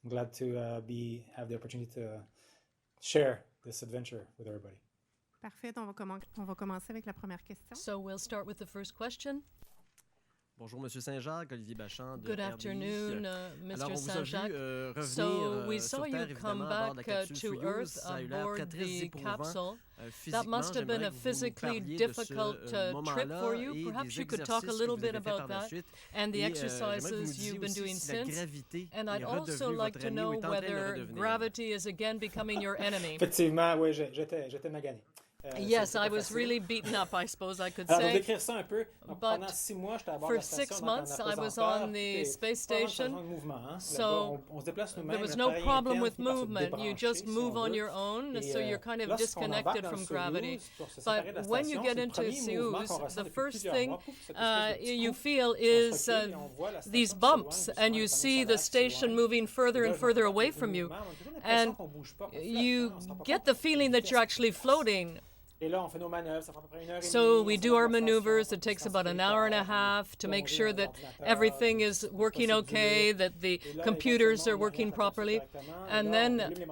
I'm glad to have the opportunity to share this adventure with everybody. Parfait, on va commencer avec la première question. So we'll start with the first question. Bonjour, Monsieur Saint-Jacques, Olivier Bachand de Good RDI. afternoon, Alors, Mr. on vous a vu Saint-Jacques. revenir So we saw sur you Terre, come évidemment, à bord de la back capsule to Soyouz. Earth Ça a eu l'air aboard très, très the éprouvant. capsule. That Physiquement, must have been j'aimerais a que vous physically parliez de difficult ce trip for you. moment-là et Perhaps des you could talk a exercices little que vous bit avez faits about par la that suite. and the Et j'aimerais que vous exercises nous you've disiez been aussi doing si la since. gravité And est I'd also redevenue like votre to ami ou know est en train de le whether redevenir. gravity is again becoming your enemy. Effectivement, oui, j'étais magané. Yes, I was really beaten up, I suppose I could Alors, pour say. décrire ça un peu, donc, pendant 6 mois, j'étais à bord de For la station 6 en tant months, I was qu'apesanteur. on the C'était space pas vraiment une station. station de mouvement, hein. So Là-bas, on se déplace nous-mêmes. there was le no appareil problem interne with finit par se movement. You débrancher, just si move on on veut. your own, Et, so you're kind of lorsqu'on embarque disconnected dans from le gravity. Soyouz pour se séparer de la But when you station, get c'est le into premier mouvement Soyouz, qu'on ressent the depuis first plusieurs thing mois. Pouf, cette espèce de petit you coup. feel On se is recule et on voit la these station qui bumps, s'éloigne and doucement, you le see panneau the solaire qui station s'éloigne. moving further Et là, and je further remarque away le from you. mouvement, on a toujours l'impression And qu'on bouge pas, qu'on flotte, you hein, on se rend pas get compte the de feeling la that you're vitesse actually qui passe. floating. Et là, on fait nos manœuvres, ça prend à peu près 1 heure et So demie, we on do se our rend à la station, maneuvers. on It takes fait about an hour and a half to make sure that everything is working okay, that the computers are working properly. And then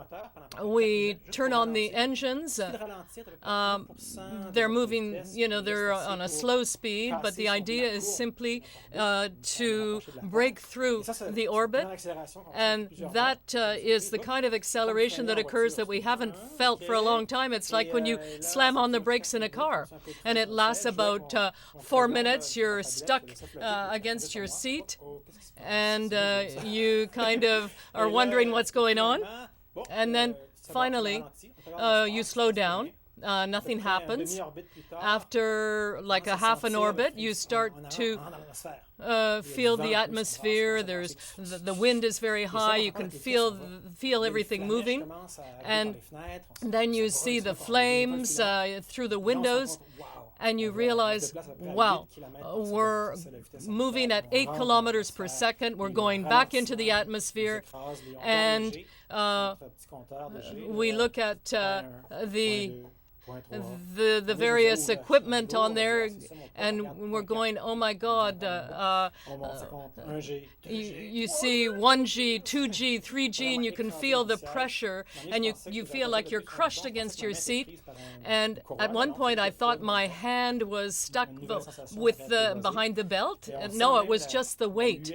we turn on the engines. They're moving, they're on a slow speed, but the idea is simply to break through the orbit. And that is the kind of acceleration that occurs that we haven't felt for a long time. It's like when you slam on the brakes in a car, and it lasts about 4 minutes. You're stuck against your seat, and you kind of are wondering what's going on. And then finally, you slow down. Nothing happens. After like a half an orbit, you start to feel the atmosphere. There's the wind is very high. You can feel everything moving, and then you see the flames through the windows, and you realize, wow, we're moving at 8 kilometers per second. We're going back into the atmosphere, and we look at the various equipment on there, and we're going, oh my God, you see 1G, 2G, 3G, and you can feel the pressure, and you feel like you're crushed against your seat. And at one point I thought my hand was stuck with behind the belt. No, it was just the weight.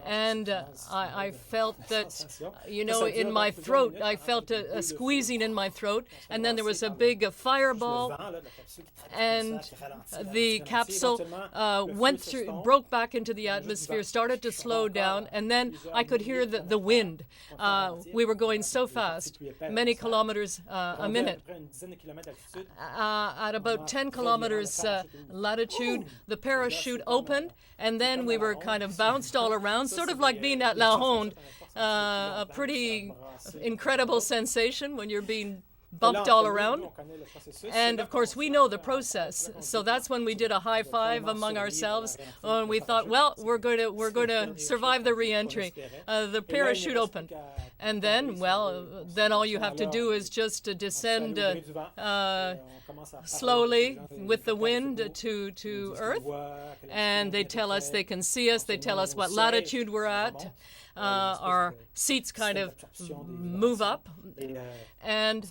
And I felt that, in my throat, I felt a squeezing in my throat, and then there was a big fireball, and the capsule broke back into the atmosphere, started to slow down, and then I could hear the wind. We were going so fast, many kilometers a minute. At about 10 kilometers latitude, the parachute opened, and then we were kind of bounced all around, sort of like being at La Ronde, a pretty incredible sensation when you're being bumped all around. And of course we know the process, so that's when we did a high five among ourselves, and we thought, well, we're going to survive the re-entry. The parachute opened, and then all you have to do is just descend slowly with the wind to Earth, and they tell us they can see us, they tell us what latitude we're at. Our seats kind of move up, and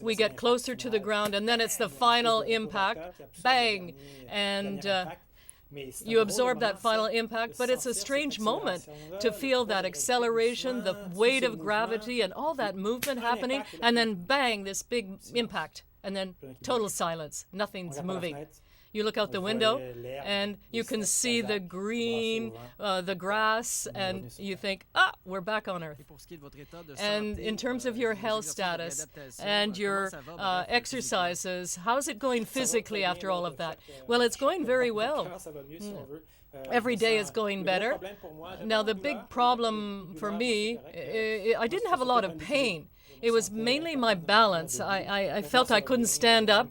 we get closer to the ground, and then it's the final impact, bang, and you absorb that final impact. But it's a strange moment to feel that acceleration, the weight of gravity, and all that movement happening, and then bang, this big impact, and then total silence, nothing's moving. You look out the window, and you can see the green, the grass, and you think, we're back on Earth. And in terms of your health status and your exercises, how's it going physically after all of that? Well, it's going very well. Every day is going better. Now, the big problem for me, I didn't have a lot of pain. It was mainly my balance. I felt I couldn't stand up,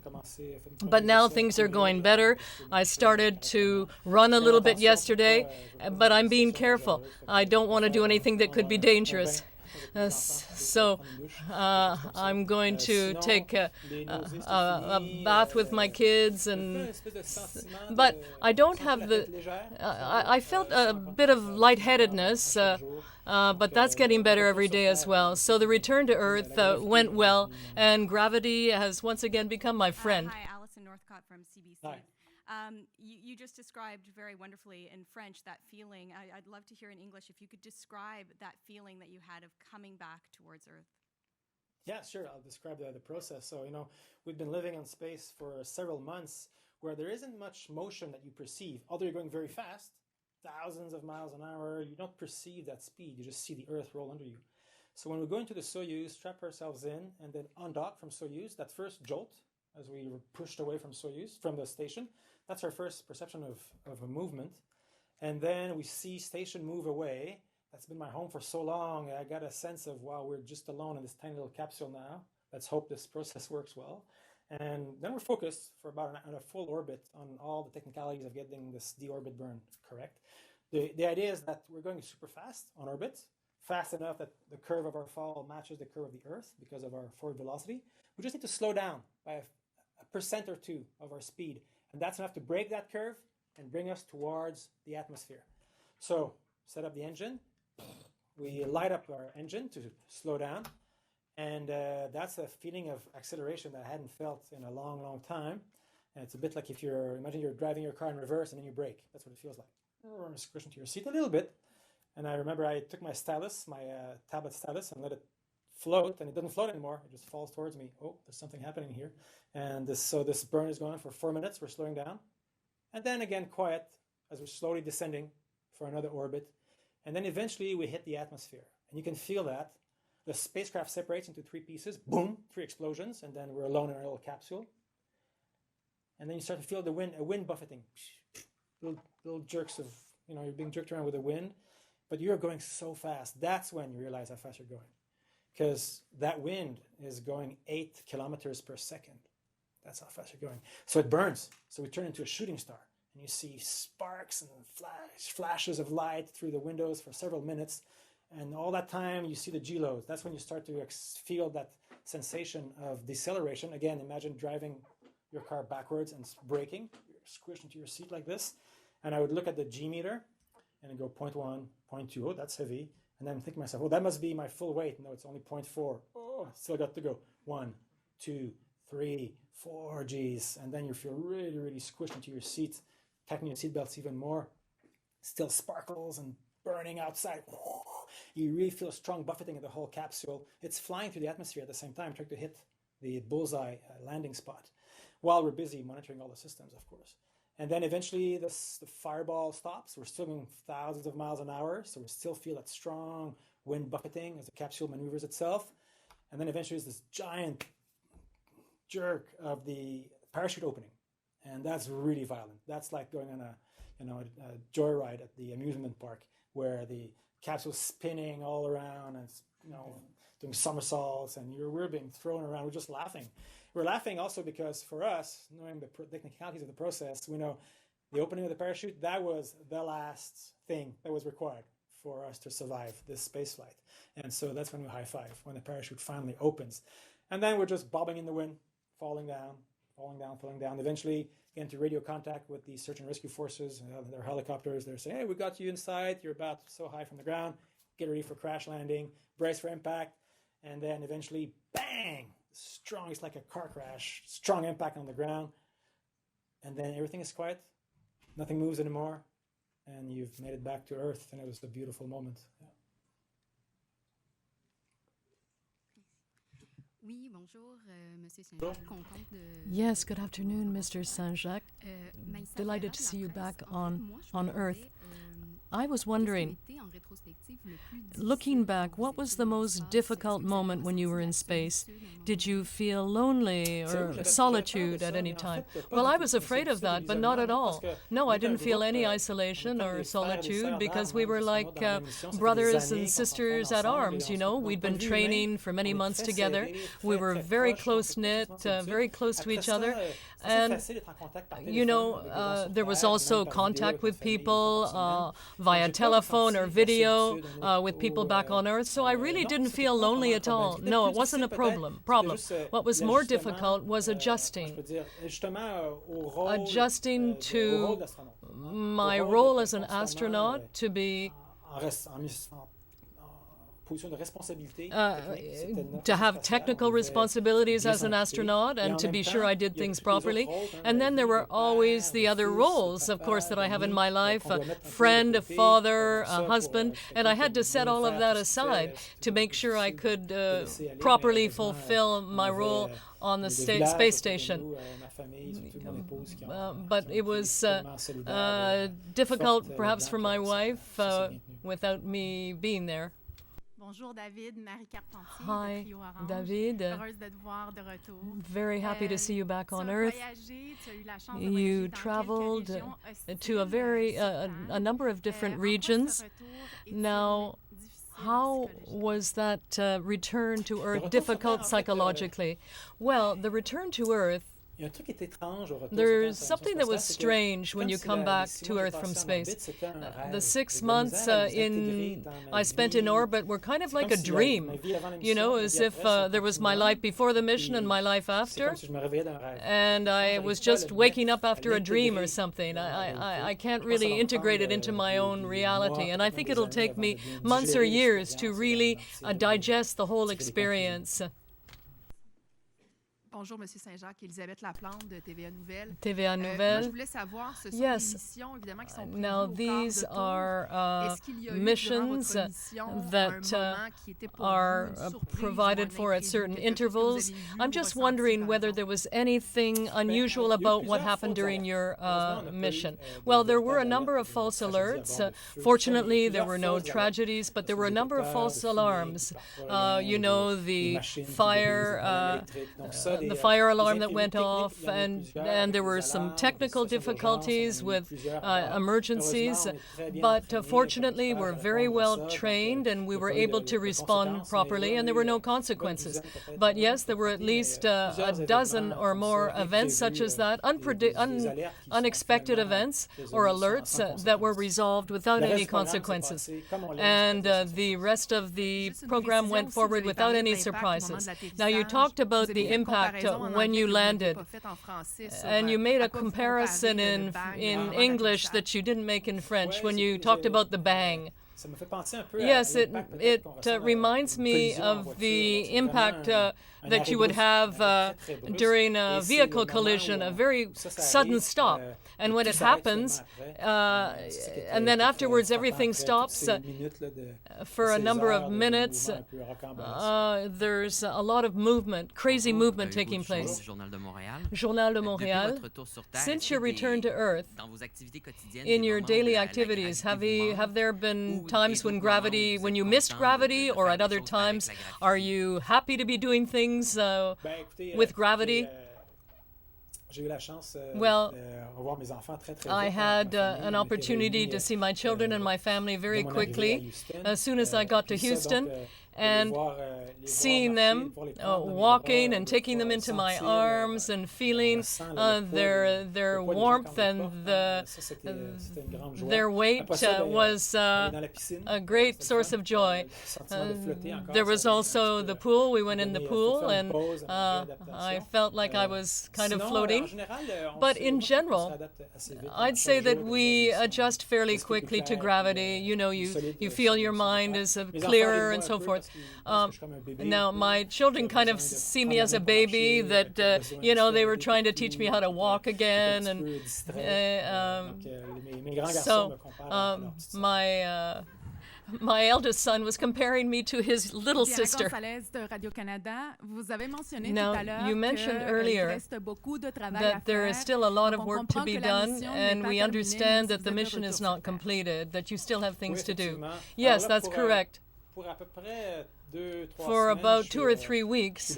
but now things are going better. I started to run a little bit yesterday, but I'm being careful. I don't want to do anything that could be dangerous. So I'm going to take a bath with my kids, but I don't have I felt a bit of lightheadedness, but that's getting better every day as well. So the return to Earth went well, and gravity has once again become my friend. Hi, Alison Northcott from CBC. Hi. You just described very wonderfully in French that feeling. I'd love to hear in English if you could describe that feeling that you had of coming back towards Earth. Yeah, sure. I'll describe the process. So, we've been living in space for several months where there isn't much motion that you perceive. Although you're going very fast, thousands of miles an hour, you don't perceive that speed. You just see the Earth roll under you. So when we go into the Soyuz, strap ourselves in, and then undock from Soyuz, that first jolt, as we were pushed away from Soyuz, from the station, that's our first perception of a movement. And then we see station move away. That's been my home for so long. I got a sense of, wow, we're just alone in this tiny little capsule now. Let's hope this process works well. And then we're focused for about a full orbit on all the technicalities of getting this deorbit burn correct. The idea is that we're going super fast on orbit, fast enough that the curve of our fall matches the curve of the Earth because of our forward velocity. We just need to slow down by a percent or two of our speed. And that's enough to break that curve and bring us towards the atmosphere. So set up the engine. We light up our engine to slow down. And that's a feeling of acceleration that I hadn't felt in a long, long time. And it's a bit like imagine you're driving your car in reverse and then you brake. That's what it feels like. Or squish into your seat a little bit. And I remember I took my stylus, my tablet stylus, and let it float, and it doesn't float anymore. It just falls towards me. Oh, there's something happening here. And this burn is going on for 4 minutes. We're slowing down. And then again, quiet as we're slowly descending for another orbit. And then eventually we hit the atmosphere. And you can feel that. The spacecraft separates into 3 pieces. Boom, 3 explosions. And then we're alone in our little capsule. And then you start to feel a wind buffeting. Little jerks of, you're being jerked around with the wind. But you're going so fast. That's when you realize how fast you're going. Because that wind is going 8 kilometers per second. That's how fast you're going. So it burns. So we turn into a shooting star. And you see sparks and flashes of light through the windows for several minutes. And all that time, you see the G-loads. That's when you start to feel that sensation of deceleration. Again, imagine driving your car backwards and braking. You're squished into your seat like this. And I would look at the G-meter and go 0.1, 0.2. Oh, that's heavy. And then think to myself, that must be my full weight. No, it's only 0.4. Oh, still got to go. 1, 2, 3, 4 Gs. And then you feel really, really squished into your seat, tightening your seatbelts even more. Still sparkles and burning outside. You really feel a strong buffeting of the whole capsule. It's flying through the atmosphere at the same time, trying to hit the bullseye landing spot while we're busy monitoring all the systems, of course. And then eventually the fireball stops. We're still going thousands of miles an hour, so we still feel that strong wind buffeting as the capsule maneuvers itself. And then eventually there's this giant jerk of the parachute opening. And that's really violent. That's like going on a joyride at the amusement park where the capsule's spinning all around and it's, doing somersaults, and we're being thrown around. We're just laughing. We're laughing also because for us, knowing the technicalities of the process, we know the opening of the parachute, that was the last thing that was required for us to survive this space flight. And so that's when we high five, when the parachute finally opens. And then we're just bobbing in the wind, falling down. Eventually get into radio contact with the search and rescue forces, their helicopters. They're saying, hey, we got you in sight. You're about so high from the ground. Get ready for crash landing, brace for impact. And then eventually, bang, strong, it's like a car crash, strong impact on the ground. And then everything is quiet. Nothing moves anymore. And you've made it back to Earth. And it was a beautiful moment. Yeah. Oui, bonjour, Monsieur Saint-Jacques. Contente de... Yes, good afternoon, Mr. Saint-Jacques. Delighted to see you back on Earth. I was wondering, looking back, what was the most difficult moment when you were in space? Did you feel lonely or solitude at any time? Well, I was afraid of that, but not at all. No, I didn't feel any isolation or solitude because we were like brothers and sisters at arms, We'd been training for many months together. We were very close-knit, very close to each other. And, there was also contact with people. via telephone or video with people back on Earth. So I really didn't feel lonely at all. No, it wasn't a problem. What was more difficult was adjusting to my role as an astronaut, to be to have technical responsibilities as an astronaut and to be sure I did things properly. And then there were always the other roles, of course, that I have in my life, a friend, a father, a husband, and I had to set all of that aside to make sure I could properly fulfill my role on the space station. But it was difficult, perhaps, for my wife without me being there. Bonjour David, Marie Carpentier. Hi, de Trio Orange. David. Heureuse de te voir de retour. Very happy to see you back on Earth. You traveled to a number of different regions. Now, how was that return to Earth difficult psychologically? Well, the return to Earth, there's something that was strange when you come back to Earth from space. The 6 months I spent in orbit were kind of like a dream, you know, as if there was my life before the mission and my life after, and I was just waking up after a dream or something. I can't really integrate it into my own reality, and I think it'll take me months or years to really digest the whole experience. Bonjour, Monsieur Saint-Jacques, Elisabeth Laplante de TVA Nouvelles. TVA Nouvelles. Moi, je voulais savoir, ce sont Yes. des missions, évidemment, qui sont prévues Now, au quart these de tour. are Est-ce qu'il y a eu, missions durant votre mission, that un moment qui était pour are vous une surprise provided ou un for at imprévu, certain quelque chose que vous intervals. avez vu I'm ou just ressenti, wondering par whether exemple? there was anything unusual about what happened during your mission. Well, there were a number of false alerts. Fortunately, there were no tragedies, but there were a number of false alarms. You know, the fire alarm that went off, and there were some technical difficulties with emergencies, but fortunately we're very well trained and we were able to respond properly, and there were no consequences. But yes, there were at least a dozen or more events such as that, unexpected events or alerts that were resolved without any consequences. And the rest of the program went forward without any surprises. Now, you talked about the impact when you landed, and you made a comparison in English that you didn't make in French when you talked about the bang. Yes, it reminds me of the impact that you would have during a vehicle collision, a very sudden stop. And when it happens, and then afterwards everything stops for a number of minutes, there's a lot of movement, crazy movement taking place. Journal de Montréal. Since your return to Earth, in your daily activities, have there been times when you missed gravity, or at other times, are you happy to be doing things with gravity? Well, I had an opportunity to see my children and my family very quickly as soon as I got to Houston, and seeing them walking and taking them into my arms and feeling their warmth and their weight was a great source of joy. There was also the pool. We went in the pool, and I felt like I was kind of floating. But in general, I'd say that we adjust fairly quickly to gravity. You know, you feel your mind is clearer and so forth. Now, my children kind of see me as a baby that, you know, they were trying to teach me how to walk again. And so my eldest son was comparing me to his little sister. Now, you mentioned earlier that there is still a lot of work to be done, and we understand that the mission is not completed, that you still have things to do. Yes, that's correct. For about 2 or 3 weeks,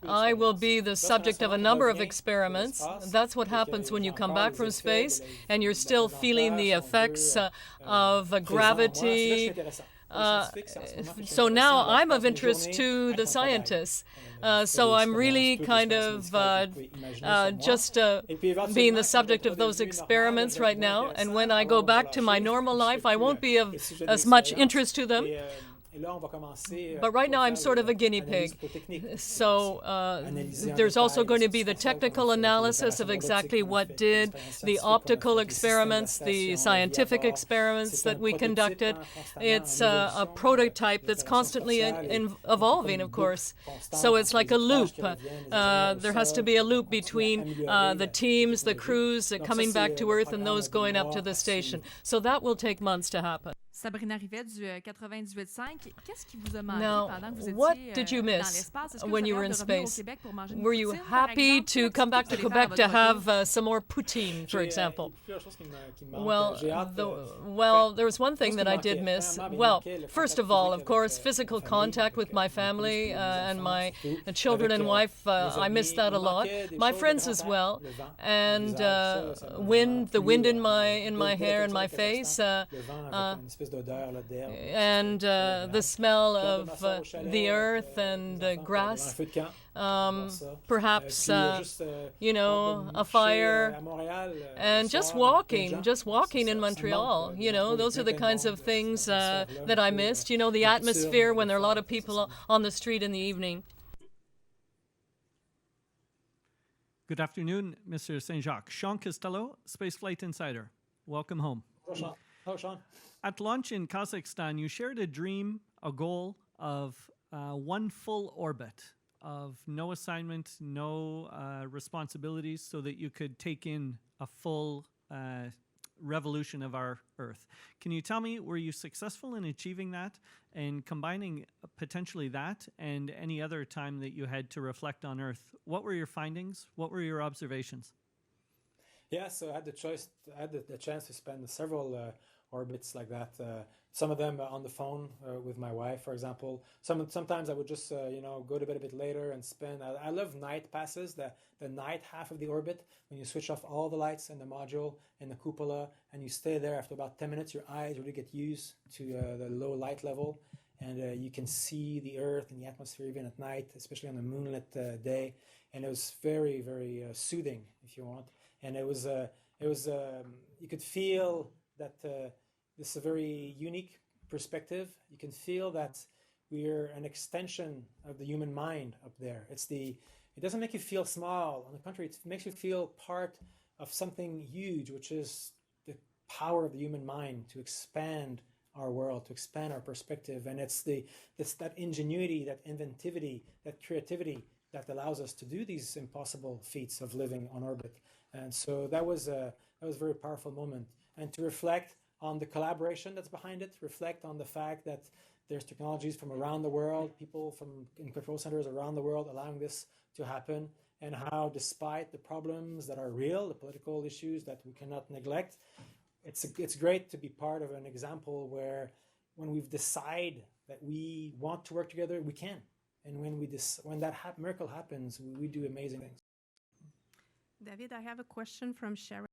I will be the subject of a number of experiments. That's what happens when you come back from space and you're still feeling the effects of gravity. So now I'm of interest to the scientists. So I'm really kind of just being the subject of those experiments right now. And when I go back to my normal life, I won't be of as much interest to them. But right now I'm sort of a guinea pig. So there's also going to be the technical analysis of exactly what did, the optical experiments, the scientific experiments that we conducted. It's a prototype that's constantly evolving, of course. So it's like a loop. There has to be a loop between the teams, the crews coming back to Earth and those going up to the station. So that will take months to happen. Sabrina Rivet du 98.5, qu'est-ce qui vous a manqué pendant que vous étiez what did you dans miss l'espace? Est-ce que when vous you avez were in hâte de revenir au space? Québec pour manger une Were you poutine, par happy exemple? to come back to Qu'est-ce que vous allez Quebec to faire à votre have some more poutine, for example? Well, there was one thing that I did miss. Well, first of all, of course, physical contact with my family and my children and wife. I miss that a lot. My friends as well, and the wind in my hair and my face, and the smell of the earth and grass. Perhaps a fire, and just walking in Montreal. Those are the kinds of things that I missed. The atmosphere when there are a lot of people on the street in the evening. Good afternoon, Mr. Saint-Jacques. Sean Costello, Spaceflight Insider. Welcome home. Hello, Sean. At launch in Kazakhstan, you shared a dream, a goal of one full orbit, of no assignment, no responsibilities, so that you could take in a full revolution of our Earth. Can you tell me, were you successful in achieving that and combining potentially that and any other time that you had to reflect on Earth? What were your findings? What were your observations? Yeah, so I had the chance to spend several orbits like that. Some of them on the phone with my wife, for example. Sometimes I would just go to bed a bit later and spend. I love night passes, the night half of the orbit, when you switch off all the lights in the module and the cupola, and you stay there. After about 10 minutes, your eyes really get used to the low light level, and you can see the Earth and the atmosphere even at night, especially on a moonlit day. And it was very, very soothing, if you want. And it was you could feel that this is a very unique perspective. You can feel that we're an extension of the human mind up there. It doesn't make you feel small. On the contrary, it makes you feel part of something huge, which is the power of the human mind to expand our world, to expand our perspective. And it's that ingenuity, that inventivity, that creativity that allows us to do these impossible feats of living on orbit. And so that was a very powerful moment. And to reflect on the collaboration that's behind it, reflect on the fact that there's technologies from around the world, people in control centers around the world allowing this to happen, and how despite the problems that are real, the political issues that we cannot neglect, it's great to be part of an example where when we decide that we want to work together, we can. And when that miracle happens, we do amazing things. David, I have a question from Sharon.